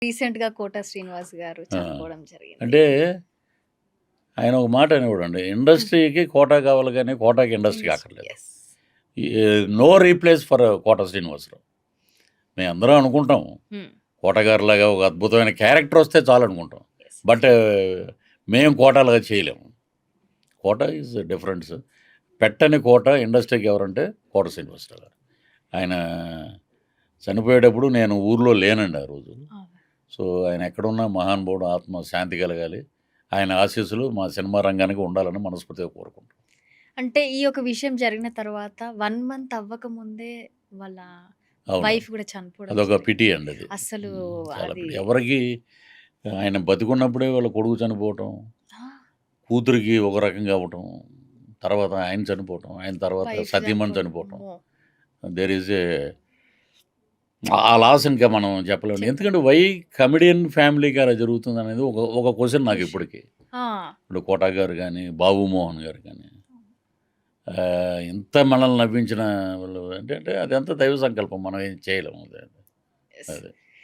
రీసెంట్‌గా 'కోట శ్రీనివాస్' గారు ఆ! చనిపోవడం జరిగింది. అంటే ఆయన ఒక మాట అనేవాడండి. ఇండస్ట్రీకి కోట కావాలి గానీ, కోటకి ఇండస్ట్రీ అక్కర్లేదు. యెస్. నో రీప్లేస్ ఫర్ కోట శ్రీనివాసరావు. మేమందరం అనుకుంటాం. హ్మ్. కోట గారిలాగా ఒక అద్భుతమైన క్యారెక్టర్ వస్తే చాలనుకుంటాం. యెస్. బట్ మేము కోటలాగా చేయలేము. కోట ఈజ్ డిఫరెన్స్. పెట్టని కోట ఇండస్ట్రీకి ఎవరంటే కోట శ్రీనివాసరావు గారు. ఆయన చనిపోయేటప్పుడు నేను ఊర్లో లేనండి ఆ రోజు. అవును. సో ఆయన ఎక్కడున్నా మహానుభావుడు ఆత్మ శాంతి కలగాలి. ఆయన ఆశీస్సులు మా సినిమా రంగానికి ఉండాలని మనస్ఫూర్తిగా కోరుకుంటాం. అంటే ఈ యొక్క విషయం జరిగిన తర్వాత 1 మంత్ అవ్వకముందే వాళ్ళ అవును. వైఫ్ కూడా చనిపోవడం అదొక జరిగింది. పిటి అండి అది. అసలు చాలా అది పిటి. ఎవరికి ఆయన బతికున్నప్పుడే వాళ్ళ కొడుకు చనిపోవటం, ఆ! కూతురికి ఒక రకంగా అవ్వటం, తర్వాత ఆయన చనిపోవటం, ఆయన తర్వాత వైఫ్ సతీమణి చనిపోవడం. చనిపోవటం. అమ్మో! దేర్ ఈజ్ ఆ లాస్ ఇంకా మనం చెప్పలేమండి. చెప్పండి. ఎందుకంటే వై కమెడియన్ ఫ్యామిలీకి అలా జరుగుతుందనేది ఒక ఒక క్వెషన్ నాకు ఇప్పటికి. ఆ! ఇప్పుడు కోట గారు గానీ, బాబు మోహన్ గారు గానీ, ఎంత మనల్ని నవ్వించిన వాళ్ళు అంటే అదంతా దైవ సంకల్పం. మనం ఏం చేయలేము. యెస్. అదే.